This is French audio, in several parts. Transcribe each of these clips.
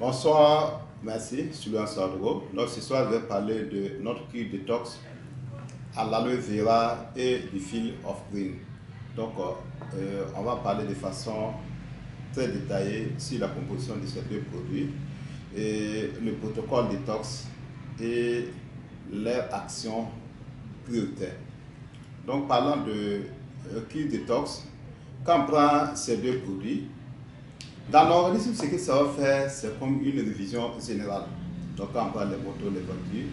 Bonsoir, merci, Sylvain Sardro. Donc ce soir, je vais parler de notre cure détox à l'aloe vera et du fil of green. Donc, on va parler de façon très détaillée sur la composition de ces deux produits et le protocole détox et leur action prioritaire. Donc, parlant de cure détox, quand on prend ces deux produits, dans l'organisme, ce que ça va faire, c'est comme une révision générale. Donc, quand on prend les motos, les voitures,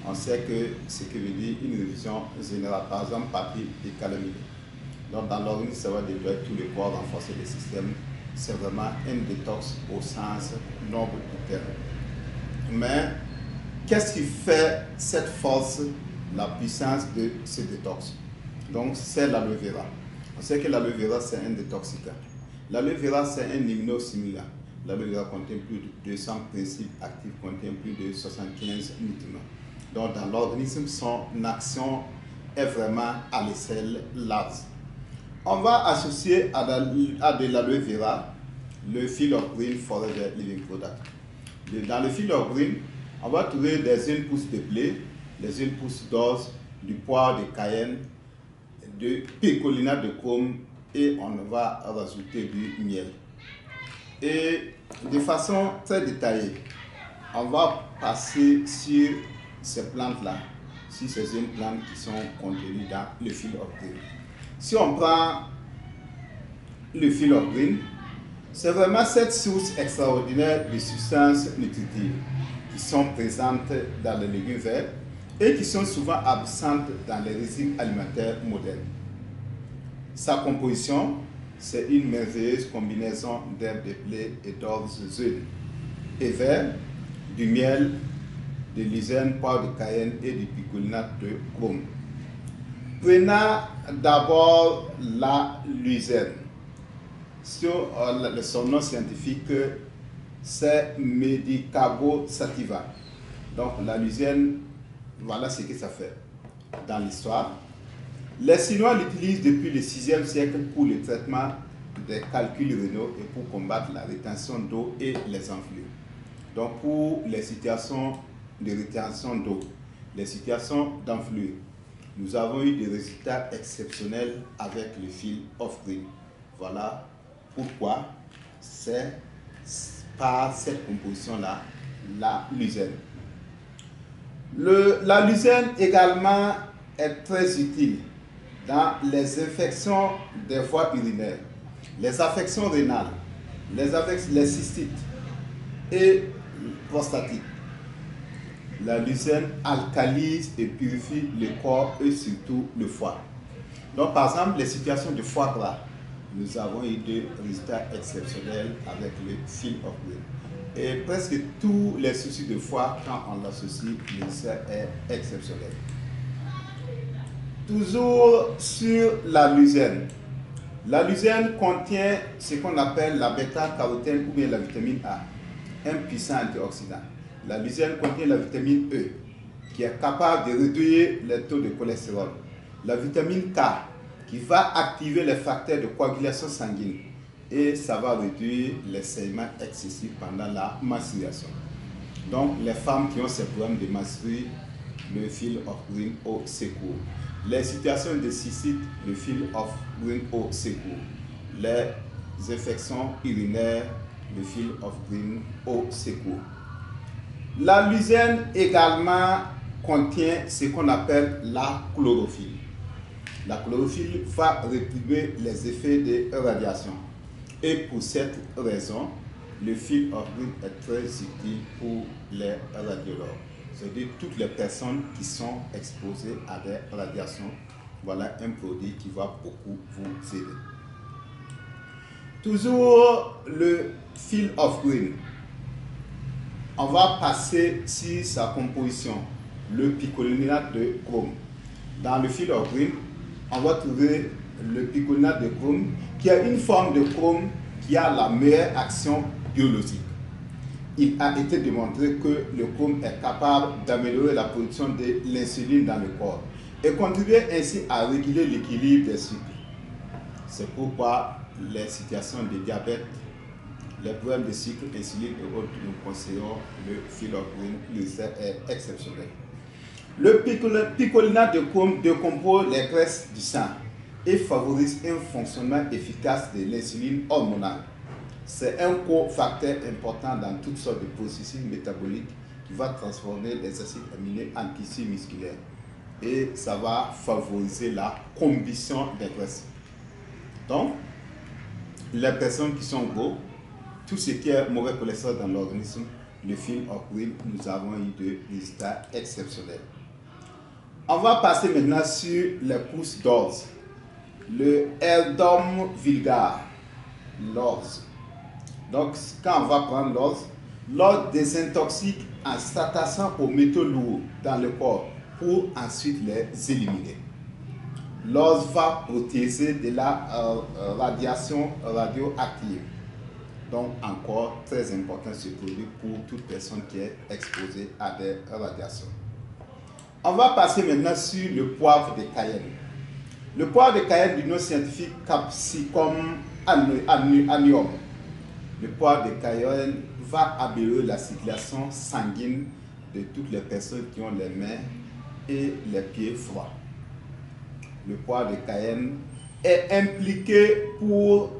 on sait que ce que veut dire une révision générale, par exemple, papier et calamité. Donc, dans l'organisme, ça va déployer tous les corps, renforcer les systèmes. C'est vraiment un détox au sens noble du terme. Mais, qu'est-ce qui fait cette force, la puissance de ce détox? Donc, c'est l'aloe vera. On sait que l'aloe vera, c'est un détoxicant. L'aloe vera, c'est un immunostimulant. L'aloe vera contient plus de 200 principes actifs, contient plus de 75 nutriments. Donc, dans l'organisme, son action est vraiment à l'échelle large. On va associer à de l'aloe vera le fil of green forever living product. Dans le fil of green, on va trouver des huiles pousses de blé, des huiles pousses d'orge, du poivre de cayenne, de picolinate de chrome, et on va rajouter du miel. Et de façon très détaillée, on va passer sur ces plantes-là, sur ces plantes qui sont contenues dans le fil of green. Si on prend le fil of green, c'est vraiment cette source extraordinaire de substances nutritives qui sont présentes dans les légumes verts et qui sont souvent absentes dans les régimes alimentaires modernes. Sa composition, c'est une merveilleuse combinaison d'herbes de blé et d'orge jaunes et verts, du miel, de luzerne, poivre de cayenne et du picolinate de chrome. Prenons d'abord la luzerne. Son nom scientifique, c'est Medicago sativa. Donc la luzerne, voilà ce que ça fait dans l'histoire. Les Chinois l'utilisent depuis le 6e siècle pour le traitement des calculs rénaux et pour combattre la rétention d'eau et les enflures. Donc pour les situations de rétention d'eau, les situations d'enflure, nous avons eu des résultats exceptionnels avec le fil of green. Voilà pourquoi c'est par cette composition-là, la luzerne. La luzerne également est très utile dans les infections des voies urinaires, les affections rénales, les cystites et prostatiques. La luzerne alcalise et purifie le corps et surtout le foie. Donc par exemple, les situations de foie gras, nous avons eu des résultats exceptionnels avec le fil of green. Et presque tous les soucis de foie, quand on l'associe, le résultat est exceptionnel. Toujours sur la luzerne. La luzerne contient ce qu'on appelle la bêta-carotène ou bien la vitamine A, un puissant antioxydant. La luzerne contient la vitamine E, qui est capable de réduire les taux de cholestérol. La vitamine K, qui va activer les facteurs de coagulation sanguine. Et ça va réduire les saignements excessifs pendant la menstruation. Donc, les femmes qui ont ces problèmes de menstrues, le fil of green au secours. Les situations de cystite, le fil of green au secours. Les infections urinaires, le fil of green au secours. La luzerne également contient ce qu'on appelle la chlorophylle. La chlorophylle va réprimer les effets de radiation. Et pour cette raison, le fil of green est très utile pour les radiologues. C'est-à-dire toutes les personnes qui sont exposées à des radiations. Voilà un produit qui va beaucoup vous aider. Toujours le fil of green. On va passer sur sa composition, le picolinate de chrome. Dans le fil of green, on va trouver le picolinate de chrome qui a une forme de chrome qui a la meilleure action biologique. Il a été démontré que le chrome est capable d'améliorer la production de l'insuline dans le corps et contribuer ainsi à réguler l'équilibre des sucres. C'est pourquoi les situations de diabète, les problèmes de cycle, insuline et autres, nous conseillons le Phylloquine. Le résultat est exceptionnel. Le picolinate décompose les graisses du sang et favorise un fonctionnement efficace de l'insuline hormonale. C'est un cofacteur important dans toutes sortes de processus métaboliques qui va transformer les acides aminés en tissu musculaire. Et ça va favoriser la combustion des graisses. Donc, les personnes qui sont gros, tout ce qui est mauvais cholestérol dans l'organisme, le Phylloquine, nous avons eu des résultats exceptionnels. On va passer maintenant sur les pousses d'orge. Le Eldom vulgare, l'orge. Donc, quand on va prendre l'orge désintoxique en s'attachant aux métaux lourds dans le corps pour ensuite les éliminer. L'orge va protéger de la radiation radioactive. Donc, encore très important ce produit pour toute personne qui est exposée à des radiations. On va passer maintenant sur le poivre de Cayenne. Le poivre de Cayenne du nom scientifique Capsicum annuum. Le poivre de Cayenne va améliorer la circulation sanguine de toutes les personnes qui ont les mains et les pieds froids. Le poivre de Cayenne est impliqué pour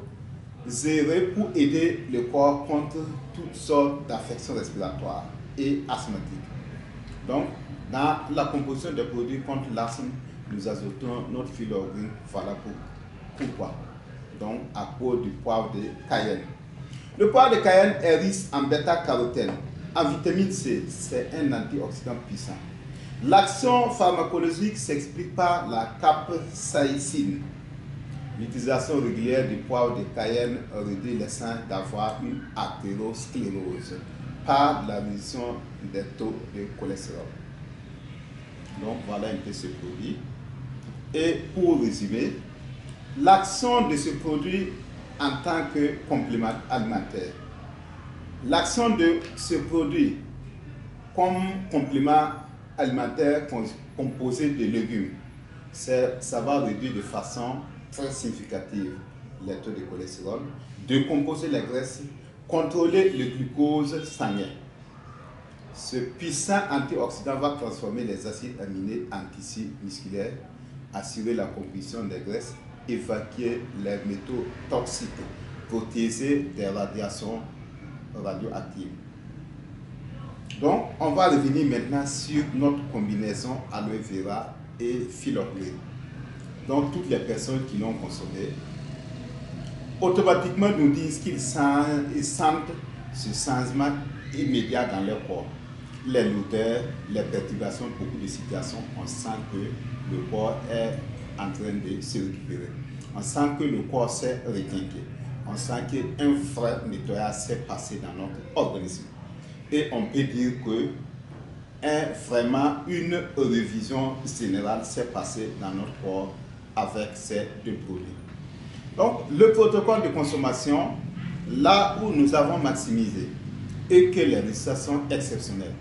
aider le corps contre toutes sortes d'affections respiratoires et asthmatiques. Donc, dans la composition des produits contre l'asthme, nous ajoutons notre Phylloquine. Voilà pourquoi. Donc, à cause du poivre de Cayenne. Le poivre de Cayenne est riche en bêta-carotène, en vitamine C. C'est un antioxydant puissant. L'action pharmacologique s'explique par la capsaïcine. L'utilisation régulière du poivre de Cayenne réduit les chances d'avoir une athérosclérose par la réduction des taux de cholestérol. Donc voilà un peu ce produit. Et pour résumer, l'action de ce produit en tant que complément alimentaire. L'action de ce produit comme complément alimentaire composé de légumes, ça va réduire de façon très significative les taux de cholestérol, décomposer les graisses, contrôler le glucose sanguin. Ce puissant antioxydant va transformer les acides aminés en tissu musculaire, assurer la combustion des graisses, évacuer les métaux toxiques, protéger des radiations radioactives. Donc, on va revenir maintenant sur notre combinaison aloe vera et Phylloquine. Donc, toutes les personnes qui l'ont consommé, automatiquement nous disent qu'ils sentent ce changement immédiat dans leur corps. Les lourdeurs, les perturbations, beaucoup de situations, on sent que le corps est en train de se récupérer. On sent que le corps s'est requinqué. On sent qu'un vrai nettoyage s'est passé dans notre organisme. Et on peut dire que vraiment une révision générale s'est passée dans notre corps avec ces deux produits. Donc, le protocole de consommation, là où nous avons maximisé et que les résultats sont exceptionnels,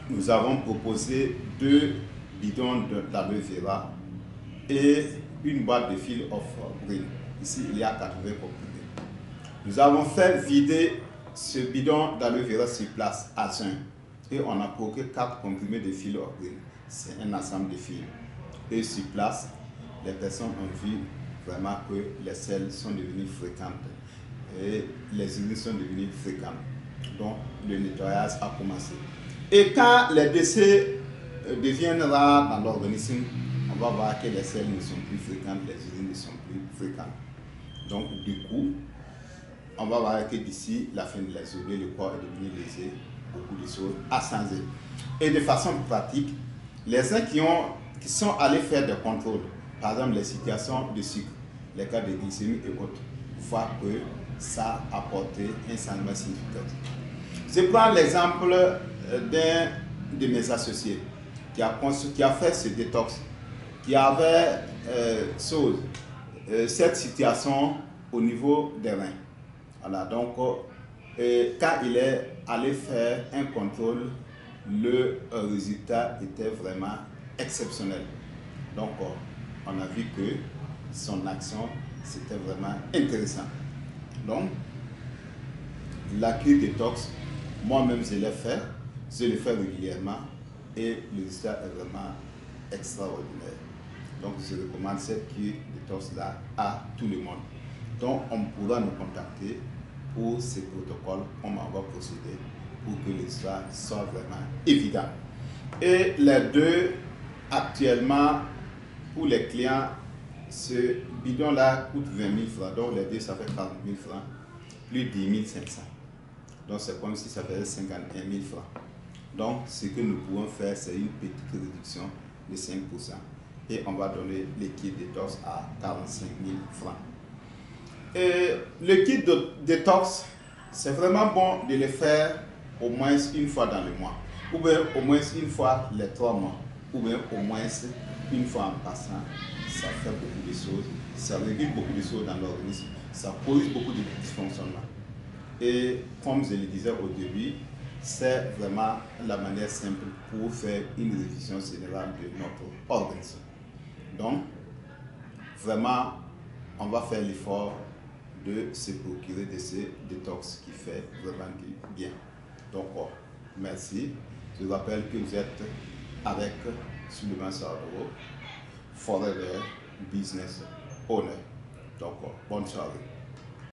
nous avons proposé 2 bidons d'aloe vera et une boîte de Phylloquine. Ici, il y a 80 comprimés. Nous avons fait vider ce bidon d'aloe vera sur place à jeun et on a procuré 4 comprimés de Phylloquine. C'est un ensemble de fils. Et sur place, les personnes ont vu vraiment que les selles sont devenues fréquentes et les urines sont devenues fréquentes. Donc, le nettoyage a commencé. Et quand les décès deviennent rares dans l'organisme, on va voir que les selles ne sont plus fréquentes, les urines ne sont plus fréquentes. Donc, du coup, on va voir que d'ici la fin de la journée, le corps est devenu léger, beaucoup de choses à changer. Et de façon pratique, les gens qui sont allés faire des contrôles, par exemple les situations de sucre, les cas de glycémie et autres, voient que ça a apporté un changement significatif. Je prends l'exemple d'un de mes associés qui a fait ce détox, qui avait cette situation au niveau des reins. Voilà, donc quand il est allé faire un contrôle, le résultat était vraiment exceptionnel. Donc on a vu que son action, c'était vraiment intéressant. Donc, la cure détox, moi-même je l'ai fait, je le fais régulièrement et le résultat est vraiment extraordinaire. Donc je recommande cette cure détox-là à tout le monde. Donc on pourra nous contacter pour ces protocoles, comment on va procéder pour que le résultat soit vraiment évident. Et les deux, actuellement, pour les clients, ce bidon-là coûte 20 000 francs. Donc les deux, ça fait 40 000 francs, plus 10 500. Donc c'est comme si ça faisait 51 000 francs. Donc ce que nous pouvons faire, c'est une petite réduction de 5%. Et on va donner le kit détox à 45 000 francs. Et le kit de détox, c'est vraiment bon de le faire au moins une fois dans le mois, ou bien au moins une fois les 3 mois, ou bien au moins une fois en passant. Ça fait beaucoup de choses, ça régule beaucoup de choses dans l'organisme, ça pose beaucoup de dysfonctionnements. Et comme je le disais au début, c'est vraiment la manière simple pour faire une révision générale de notre organisme. Donc, vraiment, on va faire l'effort de se procurer de ces détox qui fait vraiment du bien. Donc, merci. Je vous rappelle que vous êtes avec Suleiman Sardoro, Forever Business Owner. Donc, bonne soirée.